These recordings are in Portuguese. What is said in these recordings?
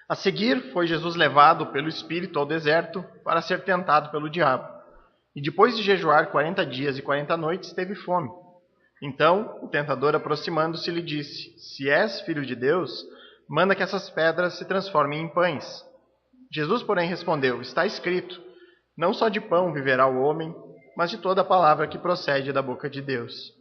A seguir, foi Jesus levado pelo Espírito ao deserto para ser tentado pelo diabo. E depois de jejuar 40 dias e 40 noites, teve fome. Então, o tentador, aproximando-se, lhe disse: Se és filho de Deus, manda que essas pedras se transformem em pães. Jesus, porém, respondeu: Está escrito: Não só de pão viverá o homem, mas de toda a palavra que procede da boca de Deus.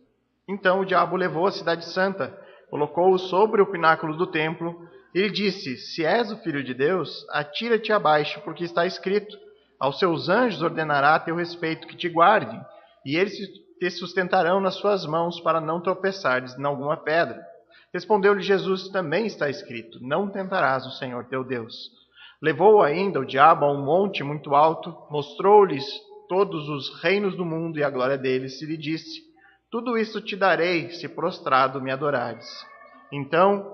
Então o diabo levou a cidade santa, colocou-o sobre o pináculo do templo e lhe disse: Se és o filho de Deus, atira-te abaixo, porque está escrito: Aos seus anjos ordenará a teu respeito que te guardem, e eles te sustentarão nas suas mãos para não tropeçares em alguma pedra. Respondeu-lhe Jesus: Também está escrito: Não tentarás o Senhor teu Deus. Levou ainda o diabo a um monte muito alto, mostrou-lhes todos os reinos do mundo e a glória deles, e lhe disse: Tudo isso te darei, se prostrado me adorares. Então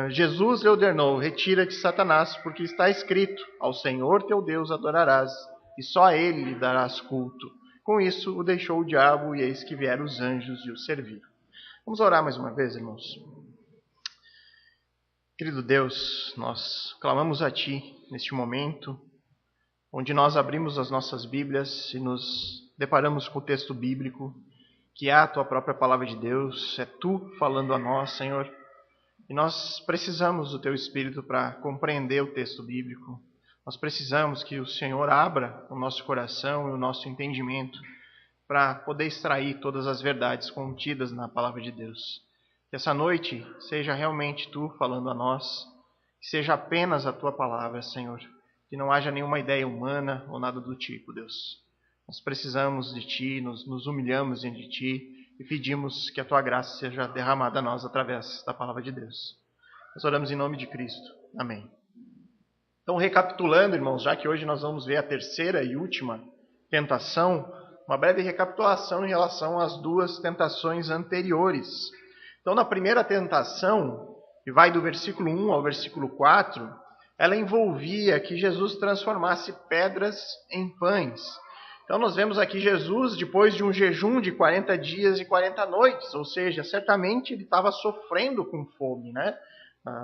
Jesus lhe ordenou: Retira-te, Satanás, porque está escrito: Ao Senhor teu Deus adorarás, e só a ele lhe darás culto. Com isso o deixou o diabo, e eis que vieram os anjos e o serviram. Vamos orar mais uma vez, irmãos. Querido Deus, nós clamamos a Ti neste momento, onde nós abrimos as nossas Bíblias e nos deparamos com o texto bíblico, que é a Tua própria palavra de Deus, é Tu falando a nós, Senhor. E nós precisamos do Teu Espírito para compreender o texto bíblico. Nós precisamos que o Senhor abra o nosso coração e o nosso entendimento para poder extrair todas as verdades contidas na palavra de Deus. Que essa noite seja realmente Tu falando a nós, que seja apenas a Tua palavra, Senhor. Que não haja nenhuma ideia humana ou nada do tipo, Deus. Nós precisamos de Ti, nos humilhamos diante de Ti e pedimos que a Tua graça seja derramada a nós através da palavra de Deus. Nós oramos em nome de Cristo. Amém. Então, recapitulando, irmãos, já que hoje nós vamos ver a terceira e última tentação, uma breve recapitulação em relação às duas tentações anteriores. Então, na primeira tentação, que vai do versículo 1 ao versículo 4, ela envolvia que Jesus transformasse pedras em pães. Então, nós vemos aqui Jesus, depois de um jejum de 40 dias e 40 noites, ou seja, certamente ele estava sofrendo com fome, né?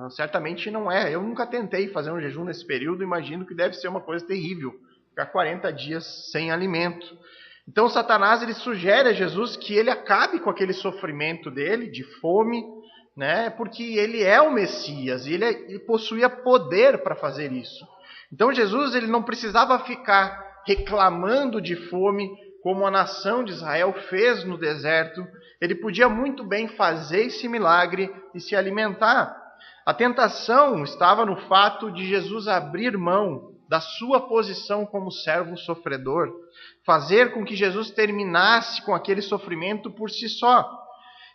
Certamente não é. Eu nunca tentei fazer um jejum nesse período, imagino que deve ser uma coisa terrível, ficar 40 dias sem alimento. Então Satanás ele sugere a Jesus que ele acabe com aquele sofrimento dele, de fome, né? Porque ele é o Messias e ele possuía poder para fazer isso. Então Jesus ele não precisava ficar reclamando de fome como a nação de Israel fez no deserto. Ele podia muito bem fazer esse milagre e se alimentar. A tentação estava no fato de Jesus abrir mão da sua posição como servo sofredor, fazer com que Jesus terminasse com aquele sofrimento por si só.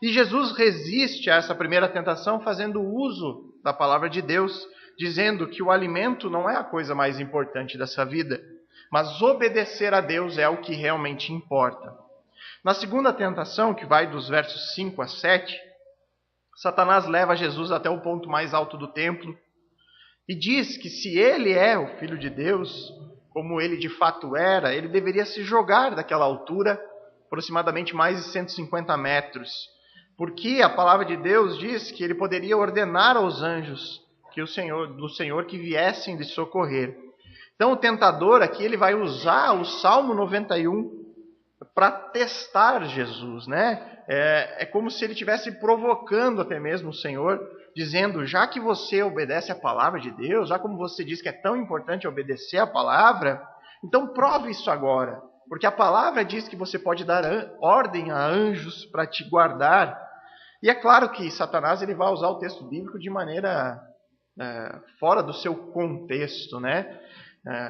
E Jesus resiste a essa primeira tentação fazendo uso da palavra de Deus, dizendo que o alimento não é a coisa mais importante dessa vida, mas obedecer a Deus é o que realmente importa. Na segunda tentação, que vai dos versos 5 a 7, Satanás leva Jesus até o ponto mais alto do templo e diz que se ele é o Filho de Deus, como ele de fato era, ele deveria se jogar daquela altura, aproximadamente mais de 150 metros, porque a palavra de Deus diz que ele poderia ordenar aos anjos do Senhor que viessem lhe socorrer. Então o tentador aqui ele vai usar o Salmo 91 para testar Jesus, né? É como se ele estivesse provocando até mesmo o Senhor, dizendo: já que você obedece a palavra de Deus, já como você diz que é tão importante obedecer a palavra, então prove isso agora, porque a palavra diz que você pode dar ordem a anjos para te guardar. E é claro que Satanás ele vai usar o texto bíblico de maneira fora do seu contexto, né?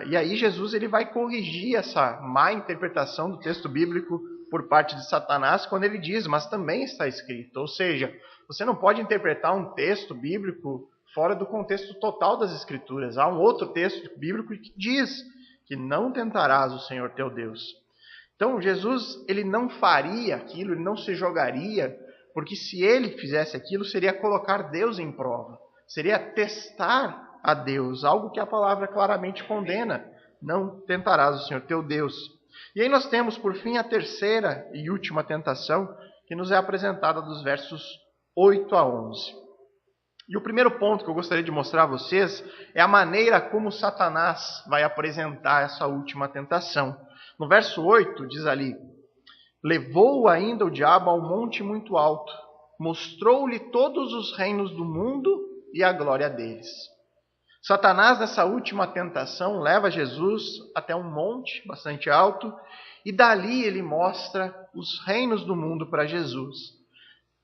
E aí Jesus ele vai corrigir essa má interpretação do texto bíblico por parte de Satanás quando ele diz: mas também está escrito. Ou seja, você não pode interpretar um texto bíblico fora do contexto total das Escrituras. Há um outro texto bíblico que diz que não tentarás o Senhor teu Deus. Então Jesus ele não faria aquilo, ele não se jogaria, porque se ele fizesse aquilo seria colocar Deus em prova, seria testar a Deus, algo que a palavra claramente condena: não tentarás o Senhor teu Deus. E aí nós temos, por fim, a terceira e última tentação, que nos é apresentada dos versos 8 a 11. E o primeiro ponto que eu gostaria de mostrar a vocês é a maneira como Satanás vai apresentar essa última tentação. No verso 8 diz ali: levou ainda o diabo a um monte muito alto, mostrou-lhe todos os reinos do mundo e a glória deles. Satanás, nessa última tentação, leva Jesus até um monte bastante alto e dali ele mostra os reinos do mundo para Jesus.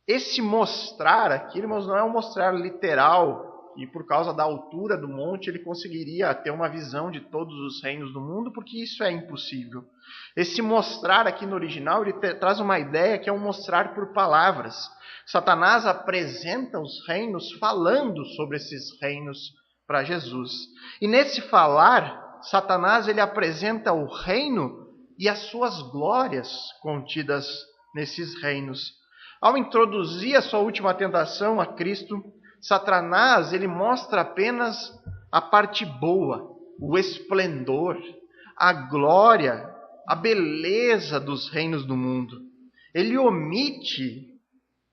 Esse mostrar aqui, irmãos, não é um mostrar literal, e por causa da altura do monte ele conseguiria ter uma visão de todos os reinos do mundo, porque isso é impossível. Esse mostrar aqui no original, ele traz uma ideia que é um mostrar por palavras. Satanás apresenta os reinos falando sobre esses reinos para Jesus. E nesse falar, Satanás ele apresenta o reino e as suas glórias contidas nesses reinos. Ao introduzir a sua última tentação a Cristo, Satanás ele mostra apenas a parte boa, o esplendor, a glória, a beleza dos reinos do mundo. Ele omite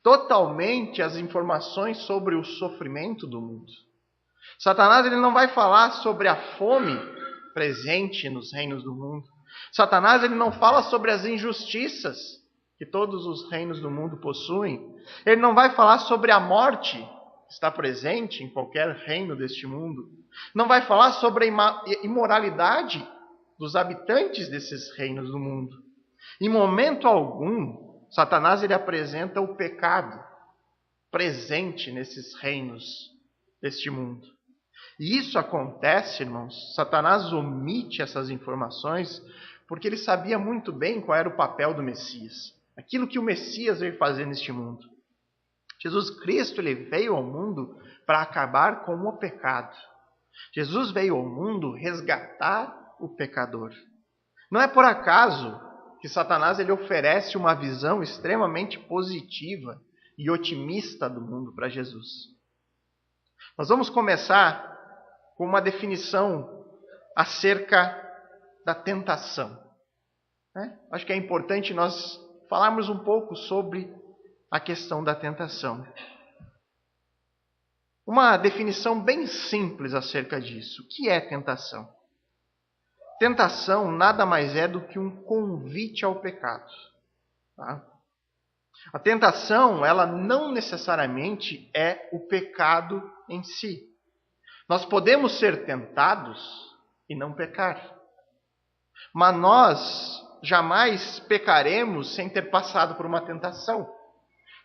totalmente as informações sobre o sofrimento do mundo. Satanás ele não vai falar sobre a fome presente nos reinos do mundo. Satanás ele não fala sobre as injustiças que todos os reinos do mundo possuem. Ele não vai falar sobre a morte que está presente em qualquer reino deste mundo. Não vai falar sobre a imoralidade dos habitantes desses reinos do mundo. Em momento algum, Satanás ele apresenta o pecado presente nesses reinos deste mundo. E isso acontece, irmãos, Satanás omite essas informações porque ele sabia muito bem qual era o papel do Messias. Aquilo que o Messias veio fazer neste mundo. Jesus Cristo ele veio ao mundo para acabar com o pecado. Jesus veio ao mundo resgatar o pecador. Não é por acaso que Satanás ele oferece uma visão extremamente positiva e otimista do mundo para Jesus. Nós vamos começar com uma definição acerca da tentação. Acho que é importante nós falarmos um pouco sobre a questão da tentação. Uma definição bem simples acerca disso. O que é tentação? Tentação nada mais é do que um convite ao pecado. Tá? A tentação, ela não necessariamente é o pecado em si. Nós podemos ser tentados e não pecar. Mas nós jamais pecaremos sem ter passado por uma tentação.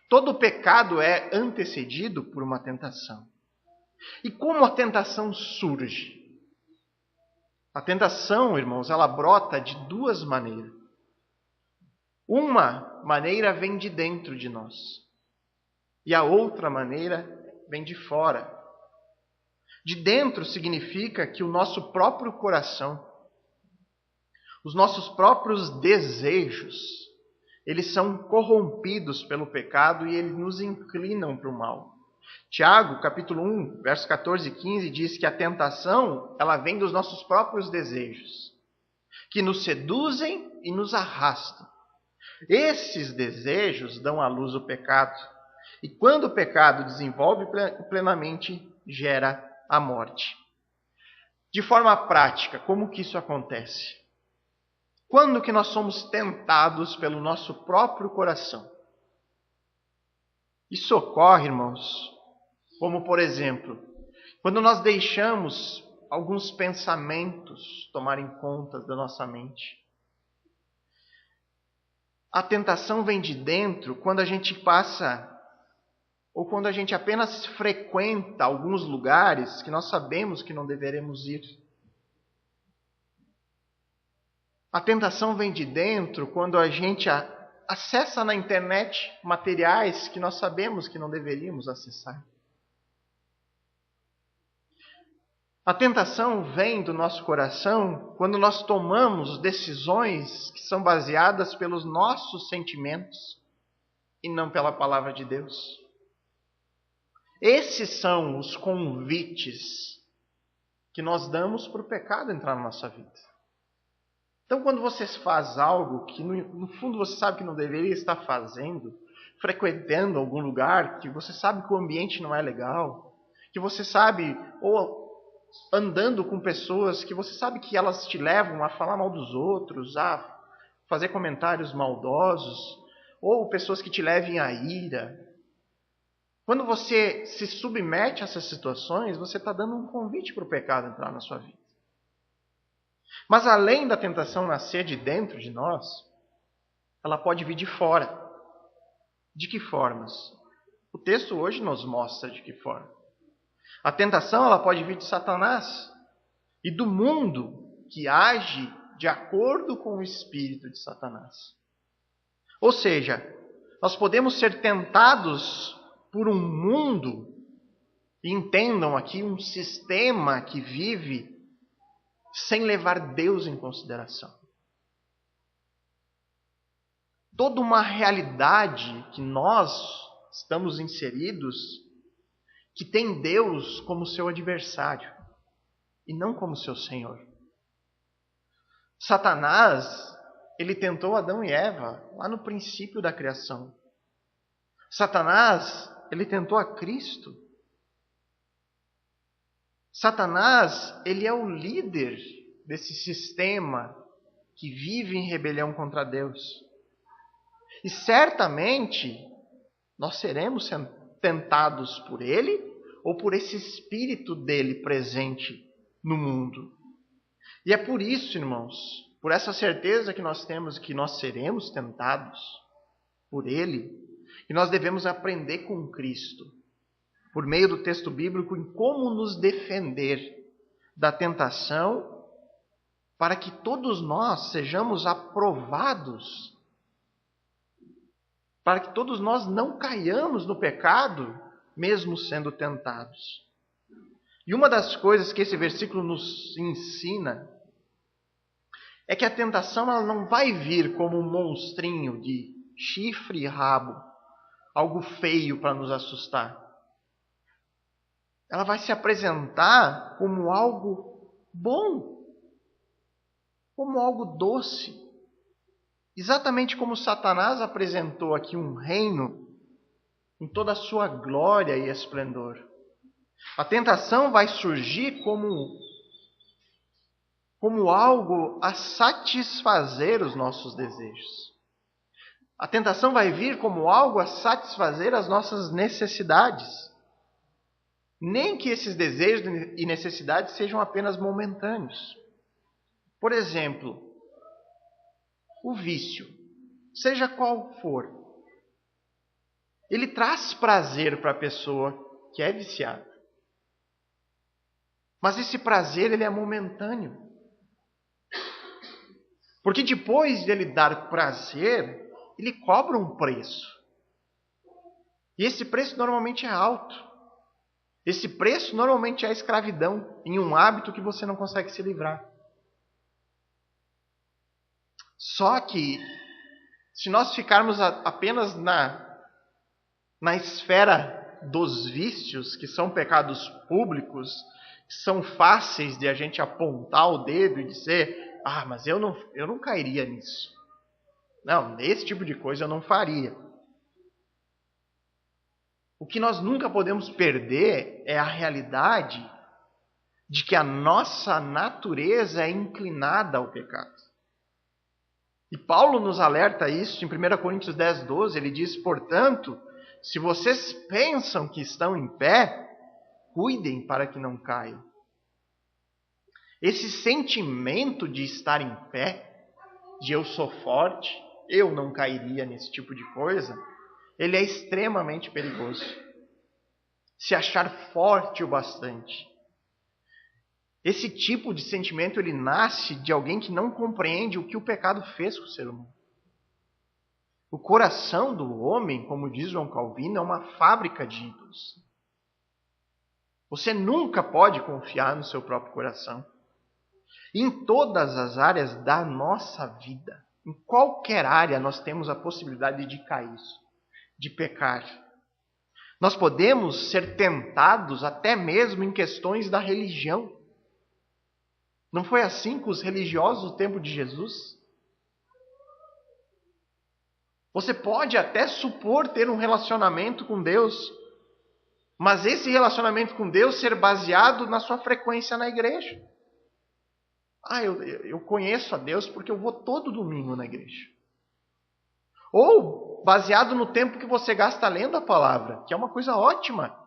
Todo pecado é antecedido por uma tentação. E como a tentação surge? A tentação, irmãos, ela brota de duas maneiras. Uma maneira vem de dentro de nós. E a outra maneira vem de fora. De dentro significa que o nosso próprio coração, os nossos próprios desejos, eles são corrompidos pelo pecado e eles nos inclinam para o mal. Tiago, capítulo 1, versos 14 e 15, diz que a tentação, ela vem dos nossos próprios desejos, que nos seduzem e nos arrastam. Esses desejos dão à luz o pecado. E quando o pecado desenvolve plenamente, gera a morte. De forma prática, como que isso acontece? Quando que nós somos tentados pelo nosso próprio coração? Isso ocorre, irmãos, como por exemplo, quando nós deixamos alguns pensamentos tomarem conta da nossa mente. A tentação vem de dentro quando a gente passa, ou quando a gente apenas frequenta alguns lugares que nós sabemos que não deveremos ir. A tentação vem de dentro quando a gente acessa na internet materiais que nós sabemos que não deveríamos acessar. A tentação vem do nosso coração quando nós tomamos decisões que são baseadas pelos nossos sentimentos e não pela palavra de Deus. Esses são os convites que nós damos para o pecado entrar na nossa vida. Então, quando você faz algo que no fundo você sabe que não deveria estar fazendo, frequentando algum lugar que você sabe que o ambiente não é legal, que você sabe, ou andando com pessoas que você sabe que elas te levam a falar mal dos outros, a fazer comentários maldosos, ou pessoas que te levem à ira. Quando você se submete a essas situações, você está dando um convite para o pecado entrar na sua vida. Mas além da tentação nascer de dentro de nós, ela pode vir de fora. De que formas? O texto hoje nos mostra de que forma. A tentação ela pode vir de Satanás e do mundo que age de acordo com o espírito de Satanás. Ou seja, nós podemos ser tentados por um mundo, e entendam aqui, um sistema que vive sem levar Deus em consideração. Toda uma realidade que nós estamos inseridos, que tem Deus como seu adversário e não como seu Senhor. Satanás, ele tentou Adão e Eva lá no princípio da criação. Satanás, ele tentou a Cristo. Satanás, ele é o líder desse sistema que vive em rebelião contra Deus. E certamente nós seremos tentados por ele ou por esse espírito dele presente no mundo. E é por isso, irmãos, por essa certeza que nós temos que nós seremos tentados por ele, que nós devemos aprender com Cristo, por meio do texto bíblico, em como nos defender da tentação, para que todos nós sejamos aprovados, para que todos nós não caiamos no pecado, mesmo sendo tentados. E uma das coisas que esse versículo nos ensina é que a tentação ela não vai vir como um monstrinho de chifre e rabo, algo feio para nos assustar. Ela vai se apresentar como algo bom, como algo doce. Exatamente como Satanás apresentou aqui um reino em toda a sua glória e esplendor. A tentação vai surgir como algo a satisfazer os nossos desejos. A tentação vai vir como algo a satisfazer as nossas necessidades. Nem que esses desejos e necessidades sejam apenas momentâneos. Por exemplo, o vício, seja qual for, ele traz prazer para a pessoa que é viciada. Mas esse prazer ele é momentâneo. Porque depois de ele dar prazer, ele cobra um preço. E esse preço normalmente é alto. Esse preço normalmente é a escravidão em um hábito que você não consegue se livrar. Só que, se nós ficarmos apenas na esfera dos vícios, que são pecados públicos, que são fáceis de a gente apontar o dedo e dizer, mas eu não cairia nisso. Não, esse tipo de coisa eu não faria. O que nós nunca podemos perder é a realidade de que a nossa natureza é inclinada ao pecado. E Paulo nos alerta isso em 1 Coríntios 10, 12. Ele diz, portanto, se vocês pensam que estão em pé, cuidem para que não caiam. Esse sentimento de estar em pé, de eu sou forte, eu não cairia nesse tipo de coisa, ele é extremamente perigoso. Se achar forte o bastante. Esse tipo de sentimento ele nasce de alguém que não compreende o que o pecado fez com o ser humano. O coração do homem, como diz João Calvino, é uma fábrica de ídolos. Você nunca pode confiar no seu próprio coração. Em todas as áreas da nossa vida, em qualquer área, nós temos a possibilidade de cair, de pecar. Nós podemos ser tentados até mesmo em questões da religião. Não foi assim com os religiosos do tempo de Jesus? Você pode até supor ter um relacionamento com Deus, Mas esse relacionamento com Deus ser baseado na sua frequência na igreja. Eu conheço a Deus porque eu vou todo domingo na igreja. Ou baseado no tempo que você gasta lendo a palavra, que é uma coisa ótima.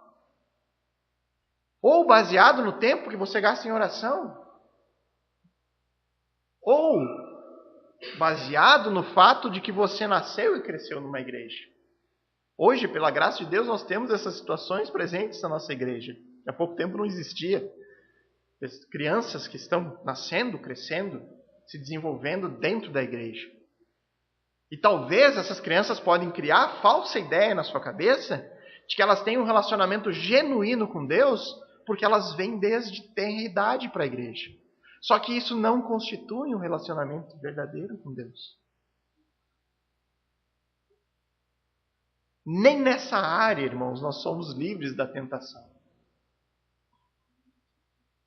Ou baseado no tempo que você gasta em oração. Ou baseado no fato de que você nasceu e cresceu numa igreja. Hoje, pela graça de Deus, nós temos essas situações presentes na nossa igreja. Há pouco tempo não existia. As crianças que estão nascendo, crescendo, se desenvolvendo dentro da igreja. E talvez essas crianças podem criar a falsa ideia na sua cabeça de que elas têm um relacionamento genuíno com Deus porque elas vêm desde tenra idade para a igreja. Só que isso não constitui um relacionamento verdadeiro com Deus. Nem nessa área, irmãos, nós somos livres da tentação.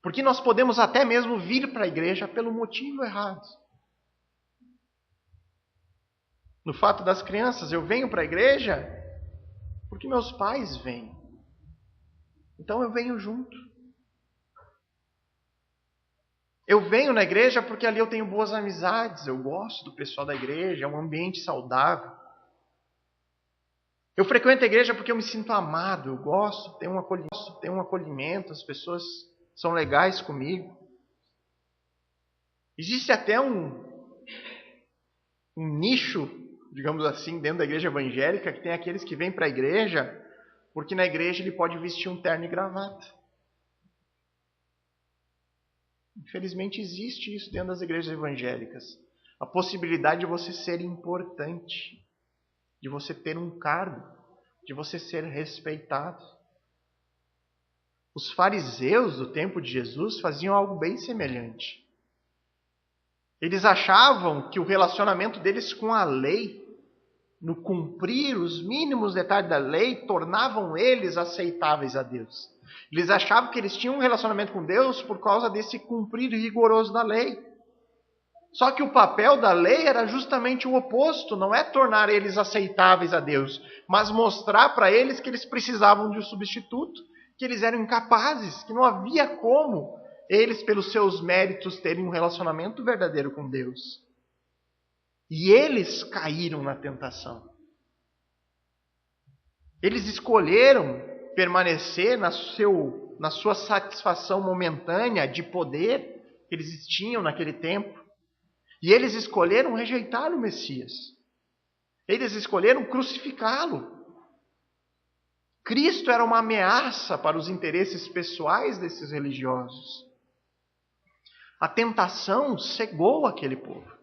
Porque nós podemos até mesmo vir para a igreja pelo motivo errado. No fato das crianças, eu venho para a igreja porque meus pais vêm. Então eu venho junto. Eu venho na igreja porque ali eu tenho boas amizades, eu gosto do pessoal da igreja, é um ambiente saudável. Eu frequento a igreja porque eu me sinto amado, eu gosto, tenho um acolhimento, as pessoas são legais comigo. Existe até um nicho, digamos assim, dentro da igreja evangélica, que tem aqueles que vêm para a igreja porque na igreja ele pode vestir um terno e gravata. Infelizmente existe isso dentro das igrejas evangélicas. A possibilidade de você ser importante, de você ter um cargo, de você ser respeitado. Os fariseus do tempo de Jesus faziam algo bem semelhante. Eles achavam que o relacionamento deles com a lei, no cumprir os mínimos detalhes da lei, tornavam eles aceitáveis a Deus. Eles achavam que eles tinham um relacionamento com Deus por causa desse cumprir rigoroso da lei. Só que o papel da lei era justamente o oposto, não é tornar eles aceitáveis a Deus, mas mostrar para eles que eles precisavam de um substituto, que eles eram incapazes, que não havia como eles, pelos seus méritos, terem um relacionamento verdadeiro com Deus. E eles caíram na tentação. Eles escolheram permanecer na sua satisfação momentânea de poder que eles tinham naquele tempo. E eles escolheram rejeitar o Messias. Eles escolheram crucificá-lo. Cristo era uma ameaça para os interesses pessoais desses religiosos. A tentação cegou aquele povo.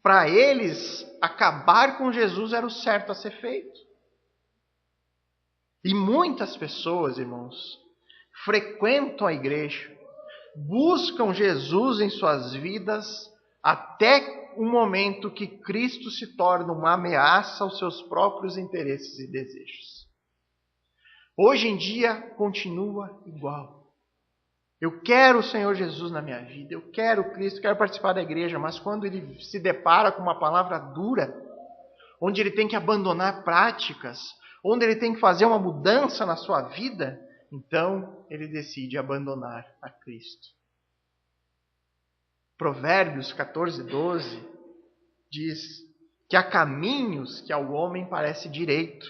Para eles, acabar com Jesus era o certo a ser feito. E muitas pessoas, irmãos, frequentam a igreja, buscam Jesus em suas vidas, até o momento que Cristo se torna uma ameaça aos seus próprios interesses e desejos. Hoje em dia, continua igual. Eu quero o Senhor Jesus na minha vida, eu quero Cristo, quero participar da igreja, mas quando ele se depara com uma palavra dura, onde ele tem que abandonar práticas, onde ele tem que fazer uma mudança na sua vida, então ele decide abandonar a Cristo. Provérbios 14:12 diz que há caminhos que ao homem parece direito,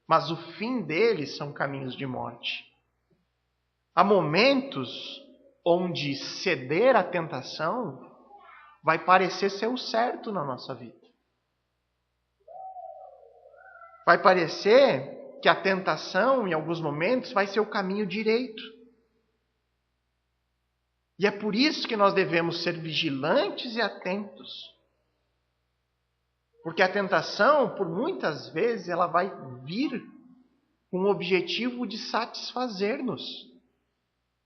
mas o fim deles são caminhos de morte. Há momentos onde ceder à tentação vai parecer ser o certo na nossa vida. Vai parecer que a tentação, em alguns momentos, vai ser o caminho direito. E é por isso que nós devemos ser vigilantes e atentos. Porque a tentação, por muitas vezes, ela vai vir com o objetivo de satisfazer-nos,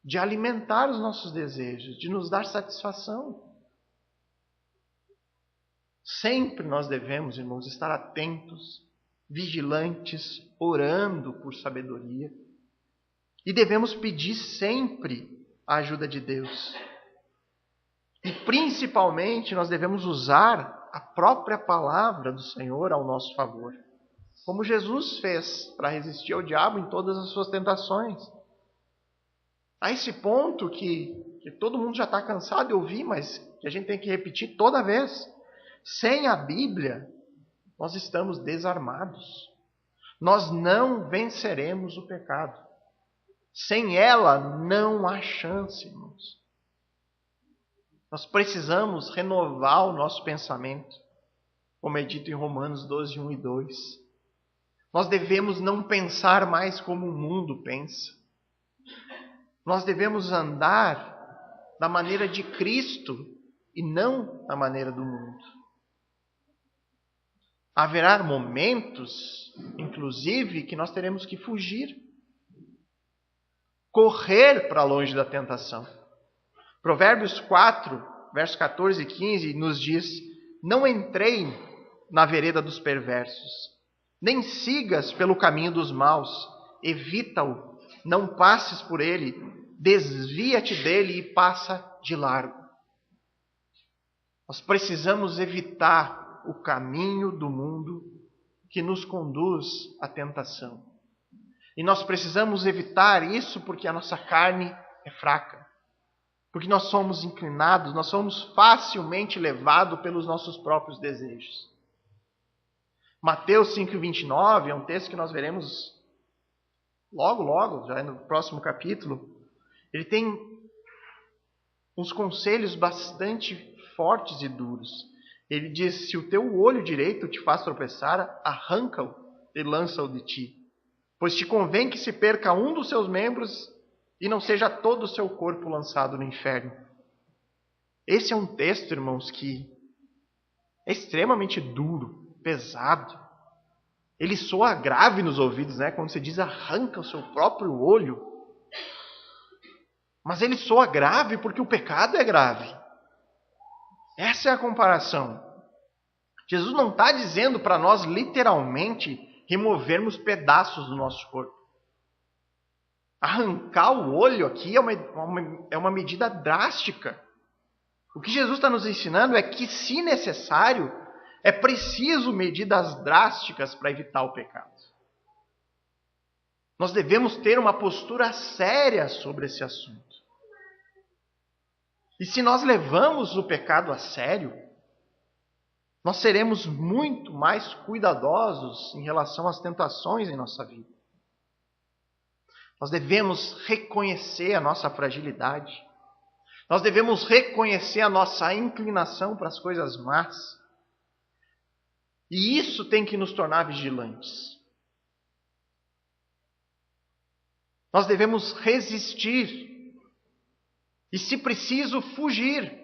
de alimentar os nossos desejos, de nos dar satisfação. Sempre nós devemos, irmãos, estar atentos, vigilantes, orando por sabedoria. E devemos pedir sempre a ajuda de Deus. E principalmente nós devemos usar a própria palavra do Senhor ao nosso favor. como Jesus fez para resistir ao diabo em todas as suas tentações. A esse ponto que todo mundo já está cansado de ouvir, mas que a gente tem que repetir toda vez. Sem a Bíblia, nós estamos desarmados. Nós não venceremos o pecado. Sem ela, não há chance, irmãos. Nós precisamos renovar o nosso pensamento, como é dito em Romanos 12, 1 e 2. Nós devemos não pensar mais como o mundo pensa. Nós devemos andar da maneira de Cristo e não da maneira do mundo. Haverá momentos, inclusive, que nós teremos que fugir. Correr para longe da tentação. Provérbios 4, versos 14 e 15 nos diz: não entrei na vereda dos perversos, nem sigas pelo caminho dos maus, evita-o, não passes por ele, desvia-te dele e passa de largo. Nós precisamos evitar o caminho do mundo que nos conduz à tentação. E nós precisamos evitar isso porque a nossa carne é fraca. Porque nós somos inclinados, nós somos facilmente levados pelos nossos próprios desejos. Mateus 5,29 é um texto que nós veremos logo, já no próximo capítulo. Ele tem uns conselhos bastante fortes e duros. Ele diz: se o teu olho direito te faz tropeçar, arranca-o e lança-o de ti. Pois te convém que se perca um dos seus membros e não seja todo o seu corpo lançado no inferno. Esse é um texto, irmãos, que é extremamente duro, pesado. Ele soa grave nos ouvidos, né? Quando se diz arranca o seu próprio olho. Mas ele soa grave porque o pecado é grave. Essa é a comparação. Jesus não está dizendo para nós literalmente removermos pedaços do nosso corpo. Arrancar o olho aqui é uma medida drástica. O que Jesus está nos ensinando é que, se necessário, é preciso medidas drásticas para evitar o pecado. Nós devemos ter uma postura séria sobre esse assunto. E se nós levamos o pecado a sério, nós seremos muito mais cuidadosos em relação às tentações em nossa vida. Nós devemos reconhecer a nossa fragilidade. Nós devemos reconhecer a nossa inclinação para as coisas más. E isso tem que nos tornar vigilantes. Nós devemos resistir. E, se preciso, fugir.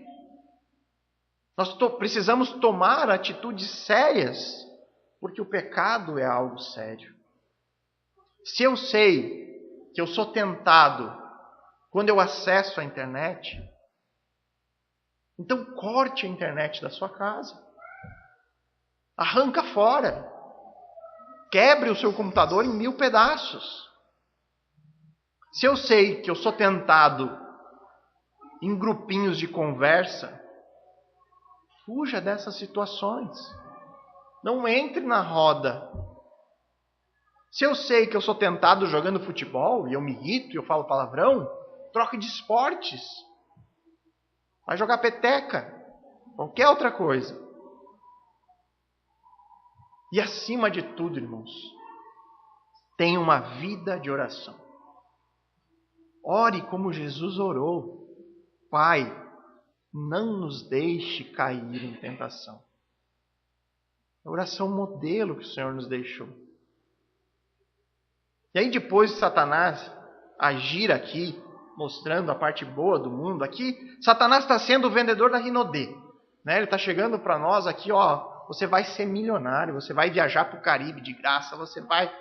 Nós precisamos tomar atitudes sérias, porque o pecado é algo sério. Se eu sei que eu sou tentado quando eu acesso a internet, então corte a internet da sua casa. Arranca fora. Quebre o seu computador em 1000 pedaços. Se eu sei que eu sou tentado em grupinhos de conversa, fuja dessas situações. Não entre na roda. Se eu sei que eu sou tentado jogando futebol e eu me irrito e eu falo palavrão, troque de esportes. Vai jogar peteca. Qualquer outra coisa. E acima de tudo, irmãos, tenha uma vida de oração. Ore como Jesus orou. Pai, não nos deixe cair em tentação. A oração modelo que o Senhor nos deixou. E aí, depois de Satanás agir aqui, mostrando a parte boa do mundo, aqui Satanás está sendo o vendedor da Rinodê. Né? Ele está chegando para nós aqui, você vai ser milionário, você vai viajar para o Caribe de graça, você vai...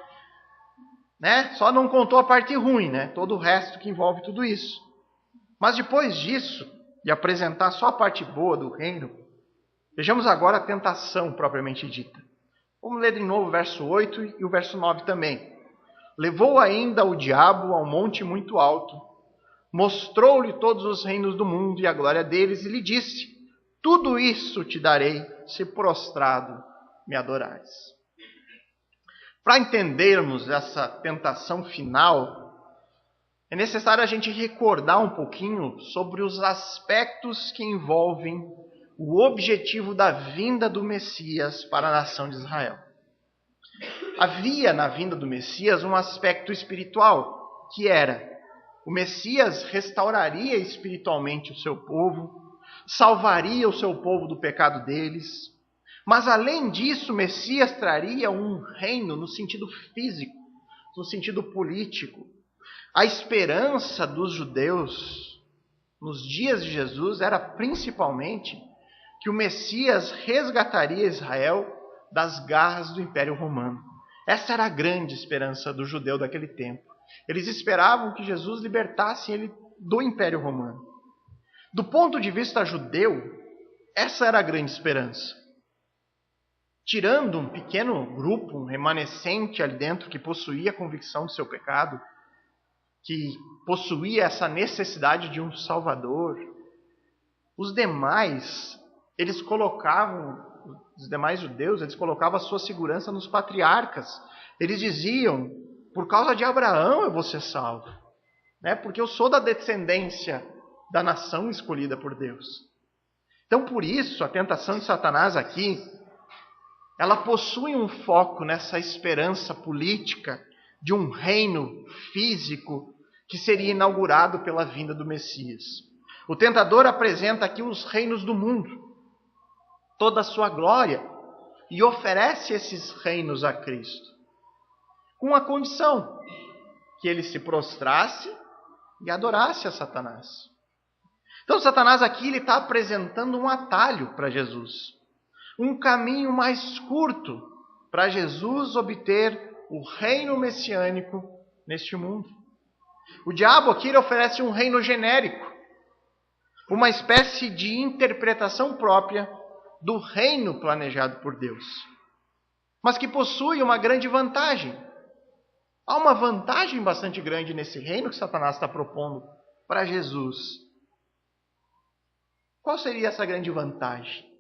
Né? Só não contou a parte ruim, né? Todo o resto que envolve tudo isso. Mas depois disso, de apresentar só a parte boa do reino, vejamos agora a tentação propriamente dita. Vamos ler de novo o verso 8 e o verso 9 também. Levou ainda o diabo a um monte muito alto, mostrou-lhe todos os reinos do mundo e a glória deles, e lhe disse: tudo isso te darei, se prostrado me adorares. Para entendermos essa tentação final, é necessário a gente recordar um pouquinho sobre os aspectos que envolvem o objetivo da vinda do Messias para a nação de Israel. Havia na vinda do Messias um aspecto espiritual, que era: o Messias restauraria espiritualmente o seu povo, salvaria o seu povo do pecado deles, mas além disso, o Messias traria um reino no sentido físico, no sentido político. A esperança dos judeus nos dias de Jesus era principalmente que o Messias resgataria Israel das garras do Império Romano. Essa era a grande esperança do judeu daquele tempo. Eles esperavam que Jesus libertasse ele do Império Romano. Do ponto de vista judeu, essa era a grande esperança. Tirando um pequeno grupo, um remanescente ali dentro que possuía a convicção do seu pecado, que possuía essa necessidade de um Salvador, os demais judeus, eles colocavam a sua segurança nos patriarcas. Eles diziam: por causa de Abraão eu vou ser salvo, né? Porque eu sou da descendência da nação escolhida por Deus. Então, por isso, a tentação de Satanás aqui, ela possui um foco nessa esperança política de um reino físico que seria inaugurado pela vinda do Messias. O tentador apresenta aqui os reinos do mundo, toda a sua glória, e oferece esses reinos a Cristo, com a condição que ele se prostrasse e adorasse a Satanás. Então, Satanás aqui está apresentando um atalho para Jesus, um caminho mais curto para Jesus obter o reino messiânico neste mundo. O diabo aqui ele oferece um reino genérico, uma espécie de interpretação própria do reino planejado por Deus, mas que possui uma grande vantagem. Há uma vantagem bastante grande nesse reino que Satanás está propondo para Jesus. Qual seria essa grande vantagem?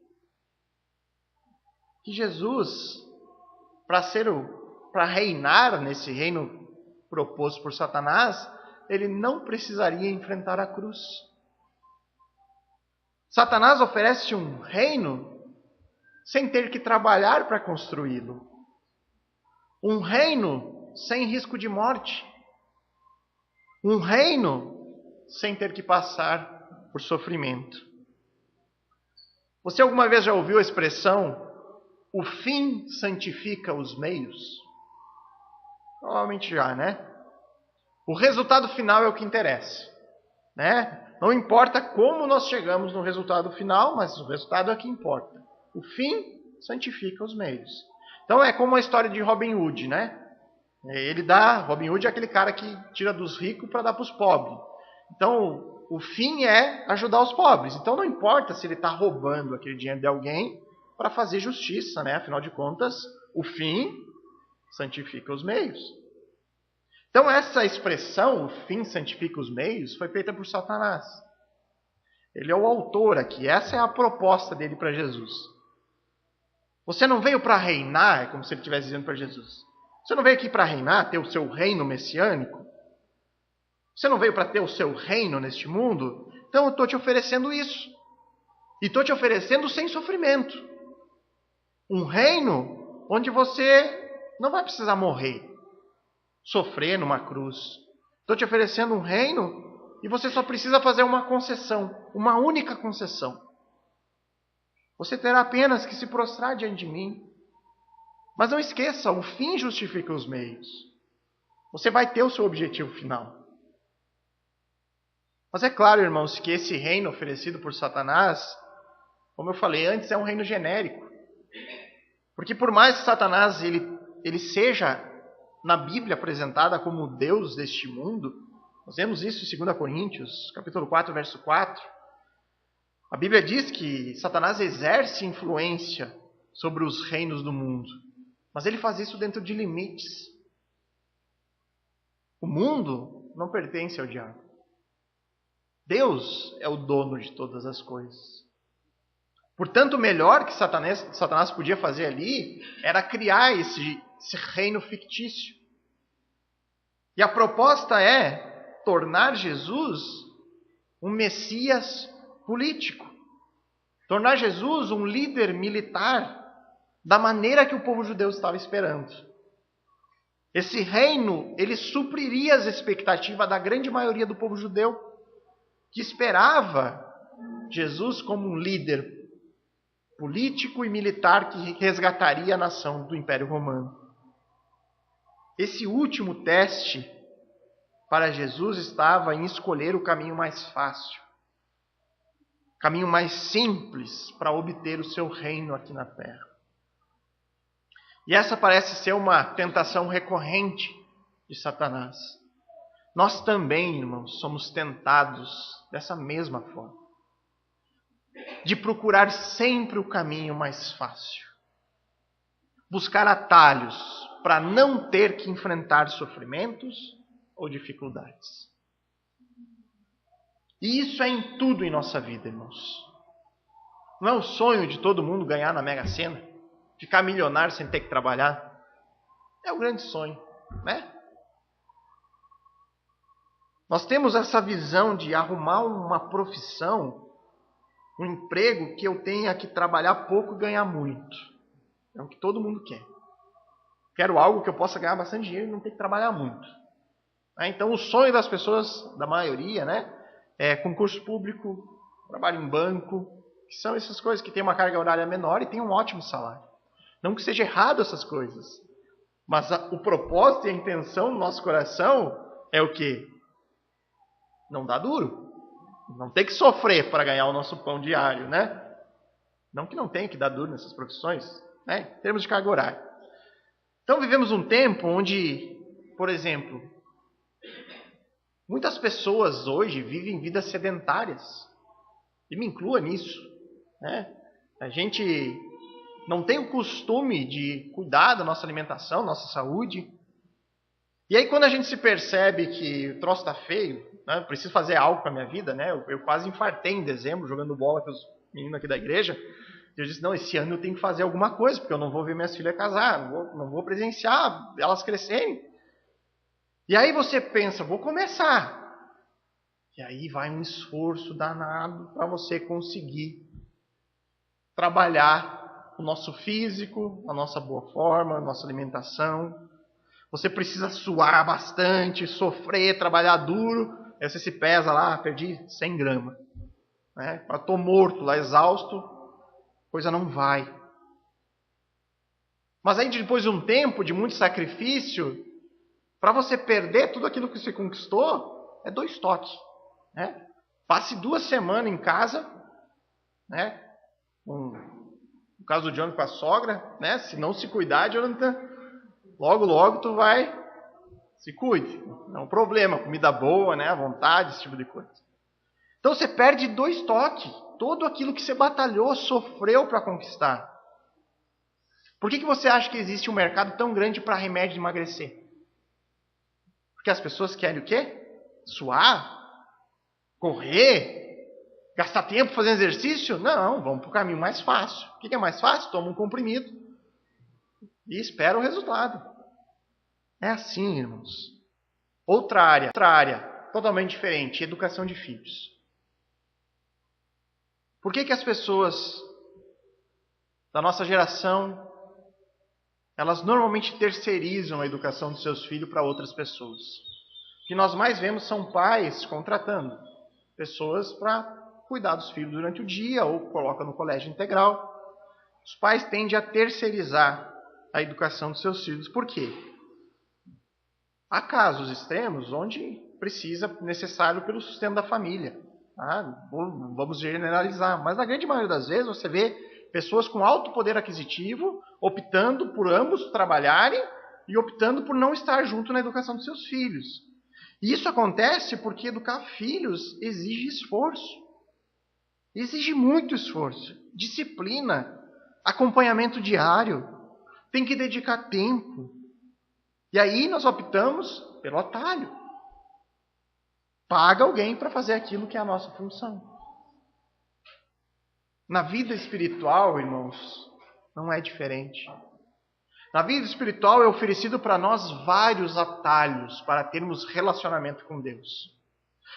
Que Jesus, para reinar nesse reino proposto por Satanás, ele não precisaria enfrentar a cruz. Satanás oferece um reino sem ter que trabalhar para construí-lo. Um reino sem risco de morte. Um reino sem ter que passar por sofrimento. Você alguma vez já ouviu a expressão: o fim santifica os meios? Provavelmente já, né? O resultado final é o que interessa, né? Não importa como nós chegamos no resultado final, mas o resultado é o que importa. O fim santifica os meios. Então é como a história de Robin Hood, né? Robin Hood é aquele cara que tira dos ricos para dar para os pobres. Então, o fim é ajudar os pobres. Então não importa se ele está roubando aquele dinheiro de alguém para fazer justiça, né? Afinal de contas, o fim santifica os meios. Então essa expressão, o fim santifica os meios, foi feita por Satanás. Ele é o autor aqui, essa é a proposta dele para Jesus. Você não veio para reinar, é como se ele estivesse dizendo para Jesus. Você não veio aqui para reinar, ter o seu reino messiânico? Você não veio para ter o seu reino neste mundo? Então eu estou te oferecendo isso. E estou te oferecendo sem sofrimento. Um reino onde você não vai precisar morrer, sofrer numa cruz. Estou te oferecendo um reino e você só precisa fazer uma concessão, uma única concessão. Você terá apenas que se prostrar diante de mim. Mas não esqueça, o fim justifica os meios. Você vai ter o seu objetivo final. Mas é claro, irmãos, que esse reino oferecido por Satanás, como eu falei antes, é um reino genérico. Porque por mais que Satanás ele seja na Bíblia apresentada como o Deus deste mundo, nós vemos isso em 2 Coríntios, capítulo 4, verso 4. A Bíblia diz que Satanás exerce influência sobre os reinos do mundo, mas ele faz isso dentro de limites. O mundo não pertence ao diabo. Deus é o dono de todas as coisas. Portanto, o melhor que Satanás podia fazer ali era criar esse reino fictício. E a proposta é tornar Jesus um Messias político. Tornar Jesus um líder militar da maneira que o povo judeu estava esperando. Esse reino, ele supriria as expectativas da grande maioria do povo judeu, que esperava Jesus como um líder político e militar que resgataria a nação do Império Romano. Esse último teste para Jesus estava em escolher o caminho mais fácil, o caminho mais simples para obter o seu reino aqui na terra. E essa parece ser uma tentação recorrente de Satanás. Nós também, irmãos, somos tentados dessa mesma forma. De procurar sempre o caminho mais fácil. Buscar atalhos para não ter que enfrentar sofrimentos ou dificuldades. E isso é em tudo em nossa vida, irmãos. Não é o sonho de todo mundo ganhar na Mega Sena? Ficar milionário sem ter que trabalhar? É o grande sonho, né? Nós temos essa visão de arrumar uma profissão, um emprego que eu tenha que trabalhar pouco e ganhar muito. É o que todo mundo quer. Quero algo que eu possa ganhar bastante dinheiro e não ter que trabalhar muito. Então o sonho das pessoas, da maioria, né, é concurso público, trabalho em banco, que são essas coisas que têm uma carga horária menor e têm um ótimo salário. Não que seja errado essas coisas, mas o propósito e a intenção do nosso coração é o quê? Não dá duro. Não tem que sofrer para ganhar o nosso pão diário, né? Não que não tenha que dar duro nessas profissões, né? Em termos de carga horária. Então vivemos um tempo onde, por exemplo, muitas pessoas hoje vivem vidas sedentárias. E me inclua nisso, né? A gente não tem o costume de cuidar da nossa alimentação, nossa saúde. E aí quando a gente se percebe que o troço está feio, né, eu preciso fazer algo com a minha vida, né? Eu quase infartei em dezembro jogando bola com os meninos aqui da igreja. E eu disse, não, esse ano eu tenho que fazer alguma coisa, porque eu não vou ver minhas filhas casar, não vou presenciar elas crescerem. E aí você pensa, vou começar. E aí vai um esforço danado para você conseguir trabalhar o nosso físico, a nossa boa forma, a nossa alimentação. Você precisa suar bastante, sofrer, trabalhar duro. Aí você se pesa lá, perdi 100 gramas. Né? Estou morto lá, exausto, a coisa não vai. Mas aí depois de um tempo de muito sacrifício, para você perder tudo aquilo que você conquistou, é 2 toques. Né? Passe 2 semanas em casa, né? No caso do John com a sogra, né? Se não se cuidar, Jonathan, logo tu vai, se cuide. Não é um problema, comida boa, né? À vontade, esse tipo de coisa. Então você perde 2 toques, todo aquilo que você batalhou, sofreu para conquistar. Por que você acha que existe um mercado tão grande para remédio de emagrecer? Porque as pessoas querem o quê? Suar? Correr? Gastar tempo fazendo exercício? Não, vamos para o caminho mais fácil. O que é mais fácil? Toma um comprimido e espera o resultado. É assim, irmãos. Outra área totalmente diferente, educação de filhos. Por que as pessoas da nossa geração, elas normalmente terceirizam a educação dos seus filhos para outras pessoas? O que nós mais vemos são pais contratando pessoas para cuidar dos filhos durante o dia ou coloca no colégio integral. Os pais tendem a terceirizar a educação dos seus filhos. Por quê? Há casos extremos onde necessário pelo sustento da família. Vamos generalizar. Mas na grande maioria das vezes você vê pessoas com alto poder aquisitivo optando por ambos trabalharem e optando por não estar junto na educação dos seus filhos. E isso acontece porque educar filhos exige esforço. Exige muito esforço, disciplina, acompanhamento diário. Tem que dedicar tempo. E aí nós optamos pelo atalho. Paga alguém para fazer aquilo que é a nossa função. Na vida espiritual, irmãos, não é diferente. Na vida espiritual é oferecido para nós vários atalhos para termos relacionamento com Deus.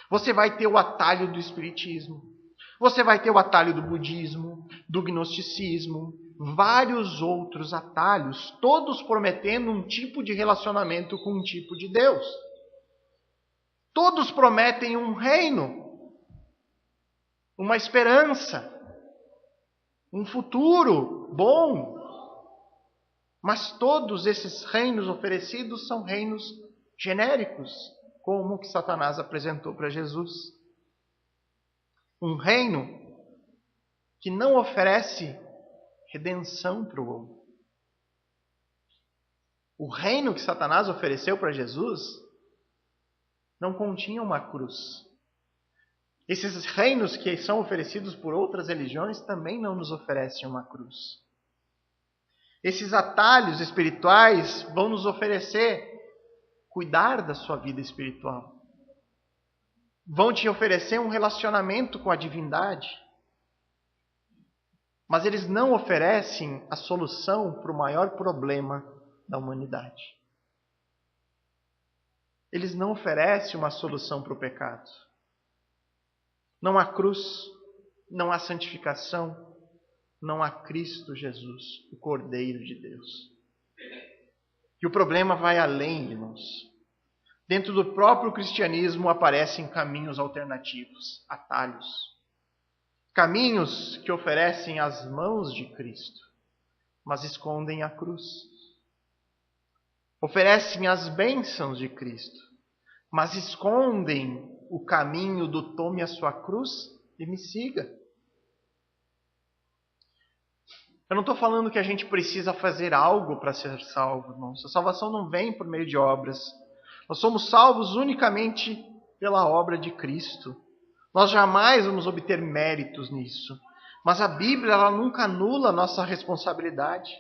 Você vai ter o atalho do espiritismo, você vai ter o atalho do budismo, do gnosticismo, vários outros atalhos, todos prometendo um tipo de relacionamento com um tipo de Deus. Todos prometem um reino, uma esperança, um futuro bom. Mas todos esses reinos oferecidos são reinos genéricos, como o que Satanás apresentou para Jesus. Um reino que não oferece redenção para o homem. O reino que Satanás ofereceu para Jesus não continha uma cruz. Esses reinos que são oferecidos por outras religiões também não nos oferecem uma cruz. Esses atalhos espirituais vão nos oferecer cuidar da sua vida espiritual. Vão te oferecer um relacionamento com a divindade. Mas eles não oferecem a solução para o maior problema da humanidade. Eles não oferecem uma solução para o pecado. Não há cruz, não há santificação, não há Cristo Jesus, o Cordeiro de Deus. E o problema vai além, irmãos. Dentro do próprio cristianismo aparecem caminhos alternativos, atalhos. Caminhos que oferecem as mãos de Cristo, mas escondem a cruz. Oferecem as bênçãos de Cristo, mas escondem o caminho do tome a sua cruz e me siga. Eu não estou falando que a gente precisa fazer algo para ser salvo, irmãos. A salvação não vem por meio de obras. Nós somos salvos unicamente pela obra de Cristo. Nós jamais vamos obter méritos nisso. Mas a Bíblia ela nunca anula a nossa responsabilidade.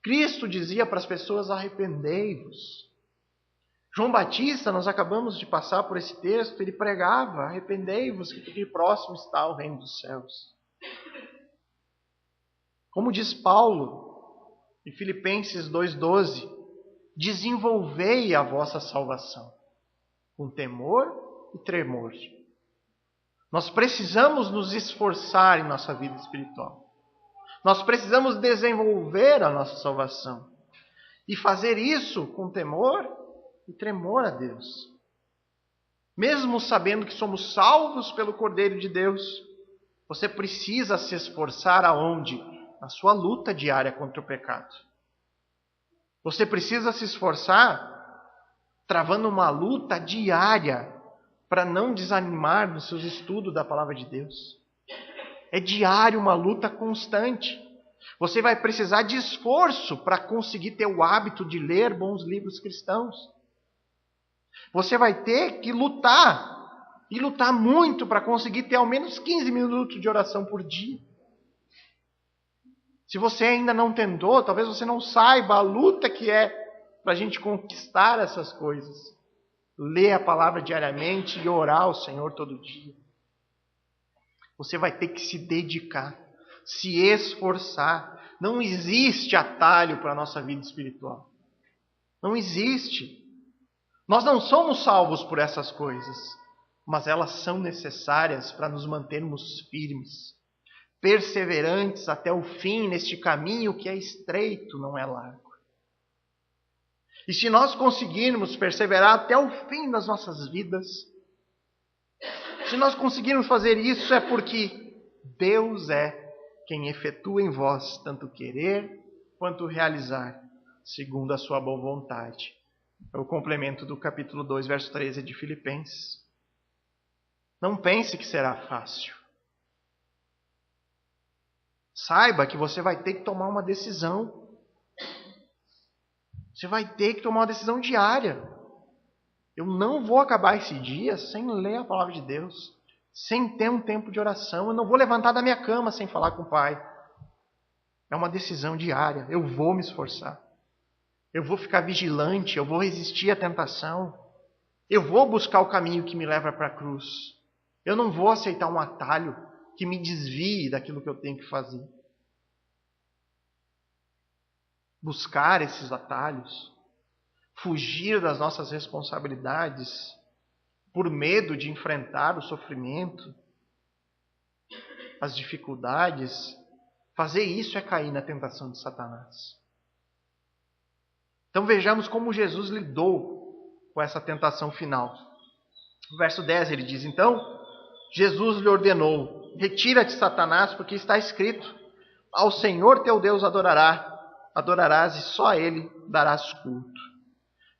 Cristo dizia para as pessoas: arrependei-vos. João Batista, nós acabamos de passar por esse texto, ele pregava: arrependei-vos, que próximo está o reino dos céus. Como diz Paulo em Filipenses 2,12, desenvolvei a vossa salvação com temor e tremor. Nós precisamos nos esforçar em nossa vida espiritual. Nós precisamos desenvolver a nossa salvação. E fazer isso com temor e tremor a Deus. Mesmo sabendo que somos salvos pelo Cordeiro de Deus, você precisa se esforçar aonde? Na sua luta diária contra o pecado. Você precisa se esforçar travando uma luta diária para não desanimar nos seus estudos da palavra de Deus. É diário, uma luta constante. Você vai precisar de esforço para conseguir ter o hábito de ler bons livros cristãos. Você vai ter que lutar, e lutar muito para conseguir ter ao menos 15 minutos de oração por dia. Se você ainda não tentou, talvez você não saiba a luta que é para a gente conquistar essas coisas. Ler a palavra diariamente e orar ao Senhor todo dia. Você vai ter que se dedicar, se esforçar. Não existe atalho para a nossa vida espiritual. Não existe. Nós não somos salvos por essas coisas, mas elas são necessárias para nos mantermos firmes, perseverantes até o fim neste caminho que é estreito, não é largo. E se nós conseguirmos perseverar até o fim das nossas vidas, se nós conseguirmos fazer isso, é porque Deus é quem efetua em vós tanto querer quanto realizar, segundo a sua boa vontade. É o complemento do capítulo 2, verso 13 de Filipenses. Não pense que será fácil. Saiba que você vai ter que tomar uma decisão. Você vai ter que tomar uma decisão diária. Eu não vou acabar esse dia sem ler a palavra de Deus, sem ter um tempo de oração. Eu não vou levantar da minha cama sem falar com o Pai. É uma decisão diária. Eu vou me esforçar. Eu vou ficar vigilante. Eu vou resistir à tentação. Eu vou buscar o caminho que me leva para a cruz. Eu não vou aceitar um atalho que me desvie daquilo que eu tenho que fazer. buscar esses atalhos, fugir das nossas responsabilidades por medo de enfrentar o sofrimento, as dificuldades, fazer isso é cair na tentação de Satanás. Então vejamos como Jesus lidou com essa tentação final. No verso 10 ele diz, então, Jesus lhe ordenou, retira-te, Satanás, porque está escrito, ao Senhor teu Deus adorarás e só a Ele darás culto.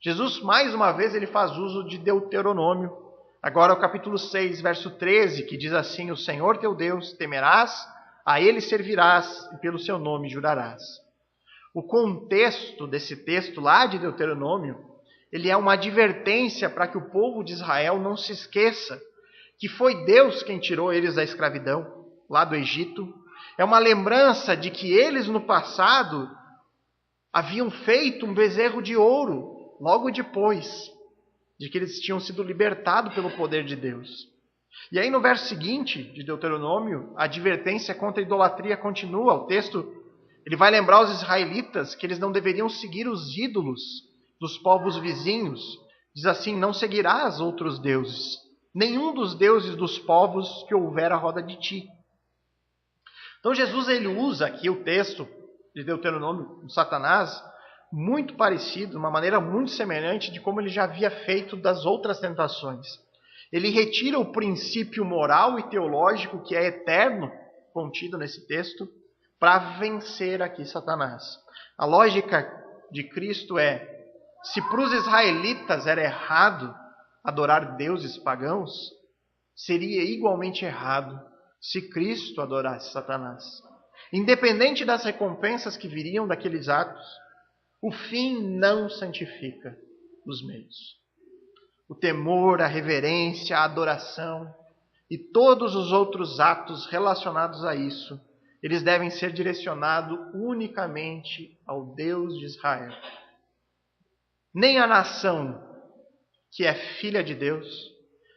Jesus, mais uma vez, ele faz uso de Deuteronômio. Agora o capítulo 6, verso 13, que diz assim, o Senhor teu Deus temerás, a Ele servirás e pelo seu nome jurarás. O contexto desse texto lá de Deuteronômio, ele é uma advertência para que o povo de Israel não se esqueça que foi Deus quem tirou eles da escravidão, lá do Egito. É uma lembrança de que eles no passado haviam feito um bezerro de ouro, logo depois de que eles tinham sido libertados pelo poder de Deus. E aí no verso seguinte de Deuteronômio, a advertência contra a idolatria continua. O texto, ele vai lembrar os israelitas que eles não deveriam seguir os ídolos dos povos vizinhos. Diz assim, não seguirás outros deuses, nenhum dos deuses dos povos que houver à roda de ti. Então Jesus ele usa aqui o texto de Deuteronômio de Satanás, muito parecido, de uma maneira muito semelhante de como ele já havia feito das outras tentações. Ele retira o princípio moral e teológico que é eterno, contido nesse texto, para vencer aqui Satanás. A lógica de Cristo é, se para os israelitas era errado adorar deuses pagãos, seria igualmente errado se Cristo adorasse Satanás. Independente das recompensas que viriam daqueles atos, o fim não santifica os meios. O temor, a reverência, a adoração e todos os outros atos relacionados a isso, eles devem ser direcionados unicamente ao Deus de Israel. Nem a nação que é filha de Deus,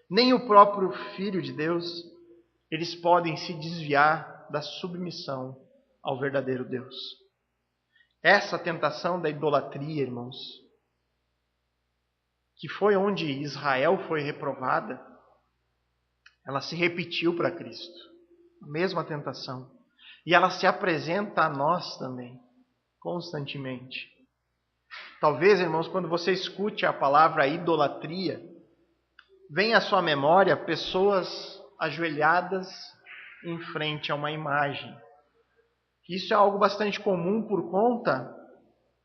nem o próprio Filho de Deus, eles podem se desviar da submissão ao verdadeiro Deus. Essa tentação da idolatria, irmãos, que foi onde Israel foi reprovada, ela se repetiu para Cristo. A mesma tentação. E ela se apresenta a nós também, constantemente. Talvez, irmãos, quando você escute a palavra idolatria, venha à sua memória pessoas ajoelhadas em frente a uma imagem. Isso é algo bastante comum por conta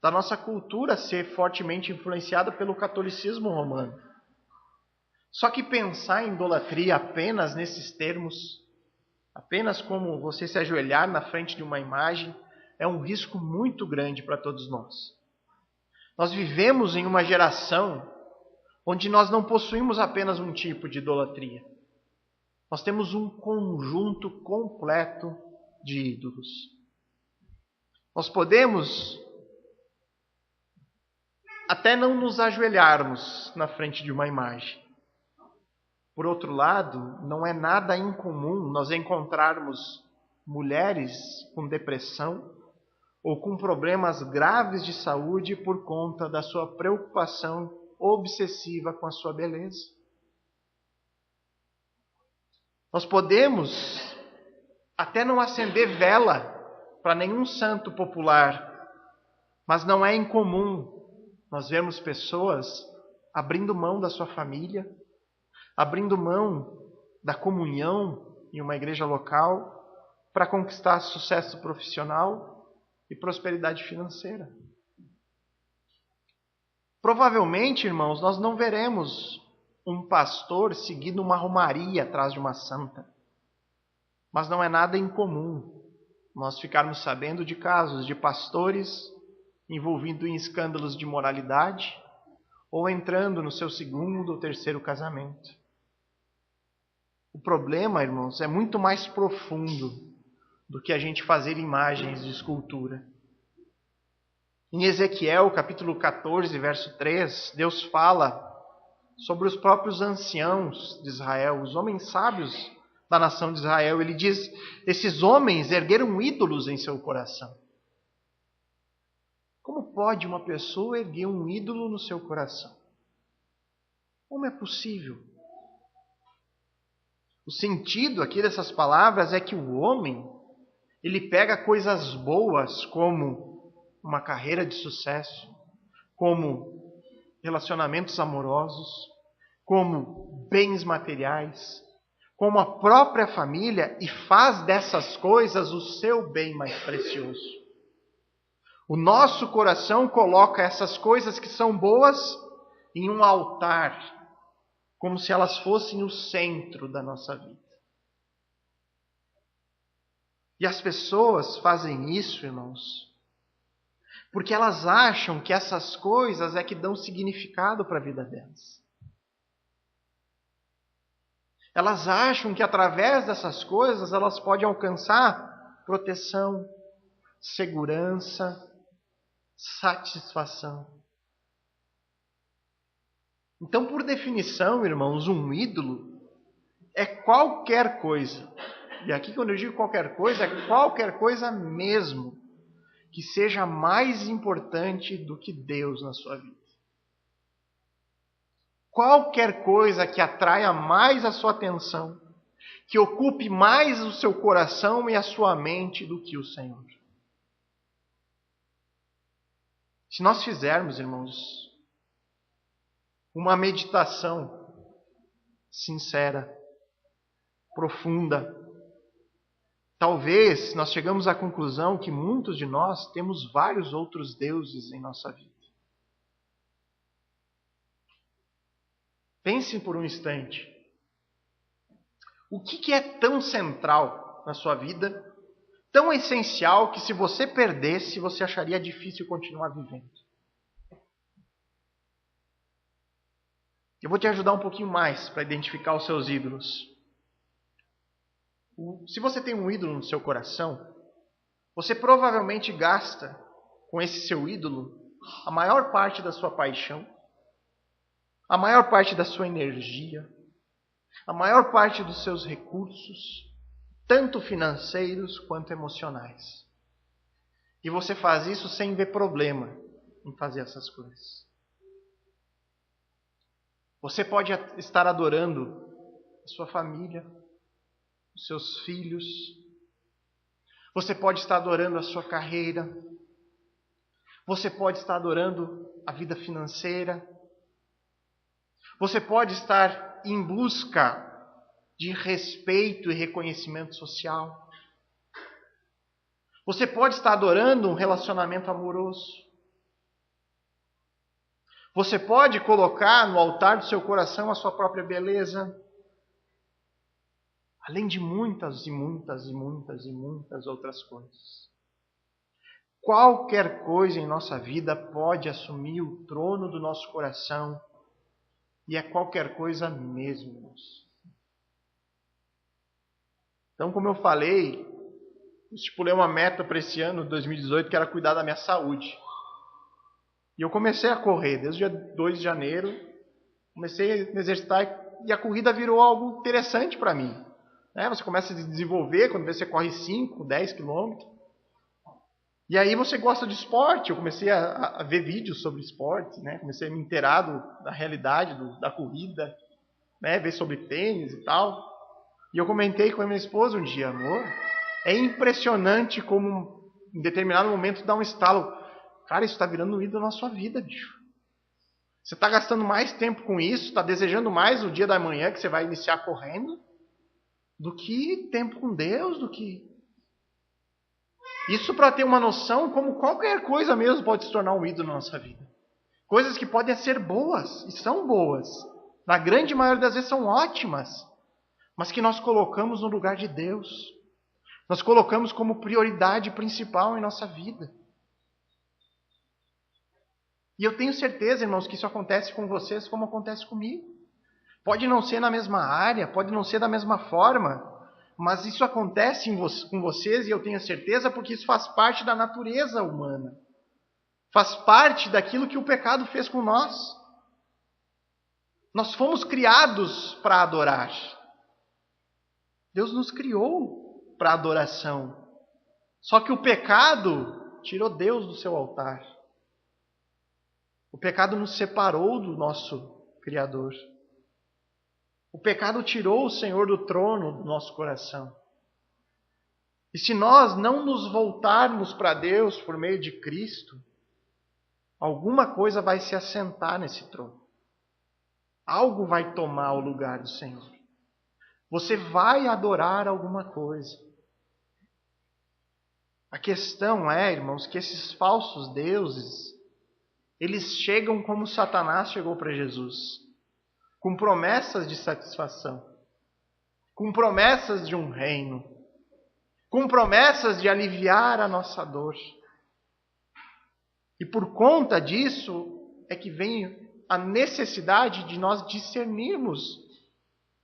da nossa cultura ser fortemente influenciada pelo catolicismo romano. Só que pensar em idolatria apenas nesses termos, apenas como você se ajoelhar na frente de uma imagem, é um risco muito grande para todos nós. Nós vivemos em uma geração onde nós não possuímos apenas um tipo de idolatria. Nós temos um conjunto completo de ídolos. Nós podemos até não nos ajoelharmos na frente de uma imagem. Por outro lado, não é nada incomum nós encontrarmos mulheres com depressão ou com problemas graves de saúde por conta da sua preocupação obsessiva com a sua beleza. Nós podemos até não acender vela para nenhum santo popular, mas não é incomum nós vermos pessoas abrindo mão da sua família, abrindo mão da comunhão em uma igreja local para conquistar sucesso profissional e prosperidade financeira. Provavelmente, irmãos, nós não veremos um pastor seguindo uma romaria atrás de uma santa. Mas não é nada incomum nós ficarmos sabendo de casos de pastores envolvidos em escândalos de moralidade ou entrando no seu segundo ou terceiro casamento. O problema, irmãos, é muito mais profundo do que a gente fazer imagens de escultura. Em Ezequiel, capítulo 14, verso 3, Deus fala sobre os próprios anciãos de Israel, os homens sábios da nação de Israel. Ele diz, esses homens ergueram ídolos em seu coração. Como pode uma pessoa erguer um ídolo no seu coração? Como é possível? O sentido aqui dessas palavras é que o homem, ele pega coisas boas como uma carreira de sucesso, como relacionamentos amorosos, como bens materiais, como a própria família, e faz dessas coisas o seu bem mais precioso. O nosso coração coloca essas coisas que são boas em um altar, como se elas fossem o centro da nossa vida. E as pessoas fazem isso, irmãos, porque elas acham que essas coisas é que dão significado para a vida delas. Elas acham que através dessas coisas elas podem alcançar proteção, segurança, satisfação. Então, por definição, irmãos, um ídolo é qualquer coisa. E aqui quando eu digo qualquer coisa, é qualquer coisa mesmo que seja mais importante do que Deus na sua vida. Qualquer coisa que atraia mais a sua atenção, que ocupe mais o seu coração e a sua mente do que o Senhor. Se nós fizermos, irmãos, uma meditação sincera, profunda, talvez nós chegamos à conclusão que muitos de nós temos vários outros deuses em nossa vida. Pense por um instante. O que é tão central na sua vida, tão essencial, que se você perdesse, você acharia difícil continuar vivendo? Eu vou te ajudar um pouquinho mais para identificar os seus ídolos. Se você tem um ídolo no seu coração, você provavelmente gasta com esse seu ídolo a maior parte da sua paixão, a maior parte da sua energia, a maior parte dos seus recursos, tanto financeiros quanto emocionais. E você faz isso sem ver problema em fazer essas coisas. Você pode estar adorando a sua família, os seus filhos. Você pode estar adorando a sua carreira. Você pode estar adorando a vida financeira. Você pode estar em busca de respeito e reconhecimento social. Você pode estar adorando um relacionamento amoroso. Você pode colocar no altar do seu coração a sua própria beleza. Além de muitas e muitas e muitas e muitas outras coisas. Qualquer coisa em nossa vida pode assumir o trono do nosso coração. E é qualquer coisa mesmo, irmãos. Então, como eu falei, eu estipulei uma meta para esse ano, 2018, que era cuidar da minha saúde. E eu comecei a correr desde o dia 2 de janeiro. Comecei a me exercitar e a corrida virou algo interessante para mim. Você começa a se desenvolver quando você corre 5, 10 quilômetros. E aí você gosta de esporte. Eu comecei a ver vídeos sobre esporte. Comecei a me inteirar da realidade da corrida. Ver sobre tênis e tal. E eu comentei com a minha esposa um dia, amor, é impressionante como em determinado momento dá um estalo. Cara, isso está virando um ídolo na sua vida, bicho. Você está gastando mais tempo com isso, está desejando mais o dia da manhã que você vai iniciar correndo, do que tempo com Deus, do que... Isso para ter uma noção como qualquer coisa mesmo pode se tornar um ídolo na nossa vida. Coisas que podem ser boas, e são boas. Na grande maioria das vezes são ótimas, mas que nós colocamos no lugar de Deus. Nós colocamos como prioridade principal em nossa vida. E eu tenho certeza, irmãos, que isso acontece com vocês como acontece comigo. Pode não ser na mesma área, pode não ser da mesma forma, mas isso acontece com vocês e eu tenho certeza porque isso faz parte da natureza humana. Faz parte daquilo que o pecado fez com nós. Nós fomos criados para adorar. Deus nos criou para adoração. Só que o pecado tirou Deus do seu altar. O pecado nos separou do nosso Criador. O pecado tirou o Senhor do trono do nosso coração. E se nós não nos voltarmos para Deus por meio de Cristo, alguma coisa vai se assentar nesse trono. Algo vai tomar o lugar do Senhor. Você vai adorar alguma coisa. A questão é, irmãos, que esses falsos deuses, eles chegam como Satanás chegou para Jesus, com promessas de satisfação, com promessas de um reino, com promessas de aliviar a nossa dor. E por conta disso é que vem a necessidade de nós discernirmos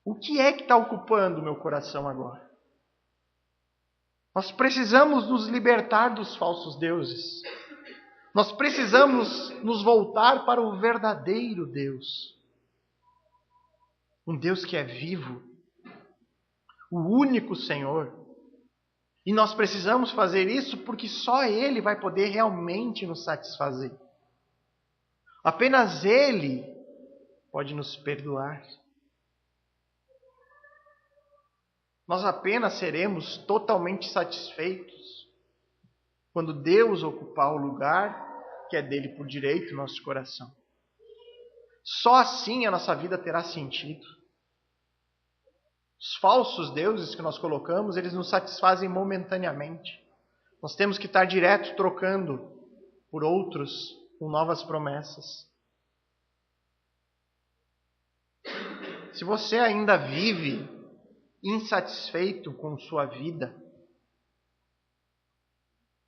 o que é que está ocupando o meu coração agora. Nós precisamos nos libertar dos falsos deuses. Nós precisamos nos voltar para o verdadeiro Deus. Um Deus que é vivo, o único Senhor. E nós precisamos fazer isso porque só Ele vai poder realmente nos satisfazer. Apenas Ele pode nos perdoar. Nós apenas seremos totalmente satisfeitos quando Deus ocupar o lugar que é dele por direito no nosso coração. Só assim a nossa vida terá sentido. Os falsos deuses que nós colocamos, eles nos satisfazem momentaneamente. Nós temos que estar direto trocando por outros com novas promessas. Se você ainda vive insatisfeito com sua vida,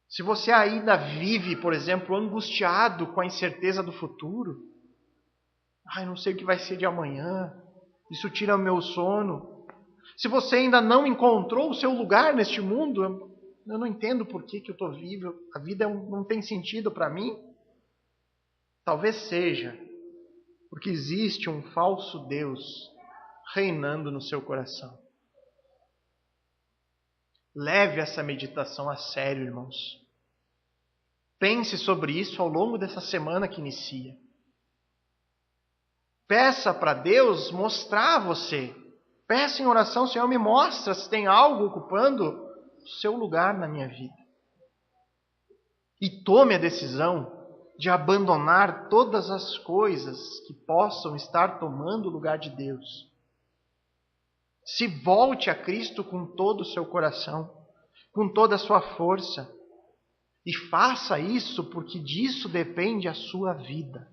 se você ainda vive, por exemplo, angustiado com a incerteza do futuro, eu não sei o que vai ser de amanhã, isso tira o meu sono. Se você ainda não encontrou o seu lugar neste mundo, eu não entendo por que eu estou vivo, a vida não tem sentido para mim. Talvez seja porque existe um falso Deus reinando no seu coração. Leve essa meditação a sério, irmãos. Pense sobre isso ao longo dessa semana que inicia. Peça para Deus mostrar a você. Peça em oração, Senhor, me mostra se tem algo ocupando o seu lugar na minha vida. E tome a decisão de abandonar todas as coisas que possam estar tomando o lugar de Deus. Se volte a Cristo com todo o seu coração, com toda a sua força. E faça isso porque disso depende a sua vida.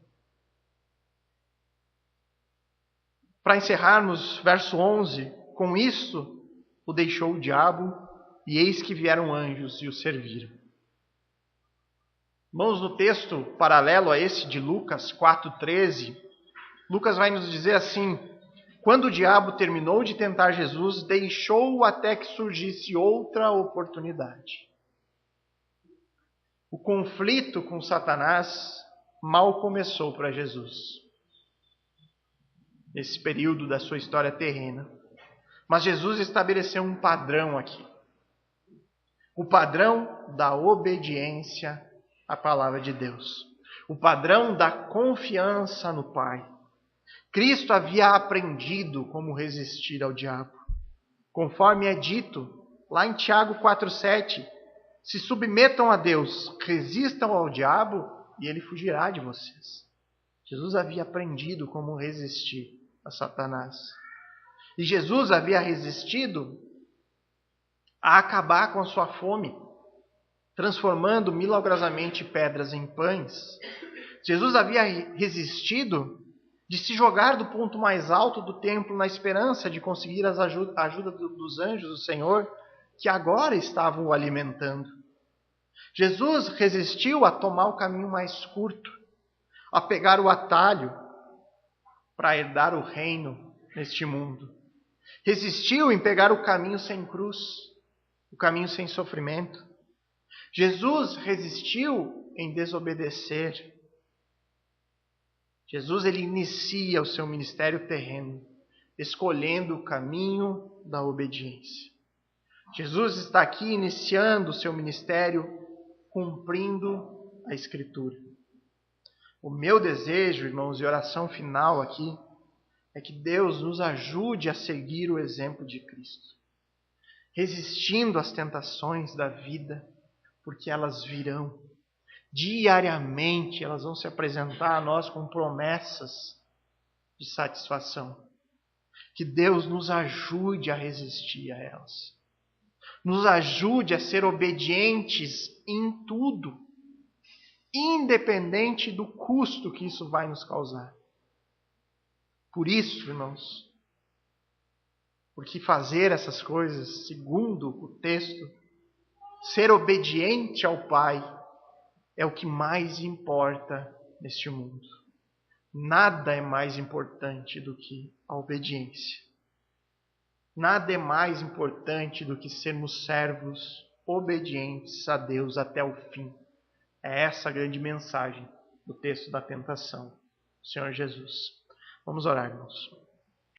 Para encerrarmos, verso 11, com isso o deixou o diabo, e eis que vieram anjos e o serviram. Irmãos, no texto paralelo a esse de Lucas 4,13, Lucas vai nos dizer assim: quando o diabo terminou de tentar Jesus, deixou-o até que surgisse outra oportunidade. O conflito com Satanás mal começou para Jesus, nesse período da sua história terrena. Mas Jesus estabeleceu um padrão aqui. O padrão da obediência à palavra de Deus. O padrão da confiança no Pai. Cristo havia aprendido como resistir ao diabo. Conforme é dito lá em Tiago 4,7, se submetam a Deus, resistam ao diabo e ele fugirá de vocês. Jesus havia aprendido como resistir a Satanás. E Jesus havia resistido a acabar com a sua fome, transformando milagrosamente pedras em pães. Jesus havia resistido de se jogar do ponto mais alto do templo na esperança de conseguir a ajuda dos anjos do Senhor, que agora estavam o alimentando. Jesus resistiu a tomar o caminho mais curto, a pegar o atalho para herdar o reino neste mundo. Resistiu em pegar o caminho sem cruz, o caminho sem sofrimento. Jesus resistiu em desobedecer. Jesus, ele inicia o seu ministério terreno, escolhendo o caminho da obediência. Jesus está aqui iniciando o seu ministério, cumprindo a Escritura. O meu desejo, irmãos, e oração final aqui, é que Deus nos ajude a seguir o exemplo de Cristo, resistindo às tentações da vida, porque elas virão. Diariamente elas vão se apresentar a nós com promessas de satisfação. Que Deus nos ajude a resistir a elas. Nos ajude a ser obedientes em tudo, independente do custo que isso vai nos causar. Por isso, irmãos, porque fazer essas coisas, segundo o texto, ser obediente ao Pai, é o que mais importa neste mundo. Nada é mais importante do que a obediência. Nada é mais importante do que sermos servos obedientes a Deus até o fim. É essa a grande mensagem do texto da tentação do Senhor Jesus. Vamos orar, irmãos.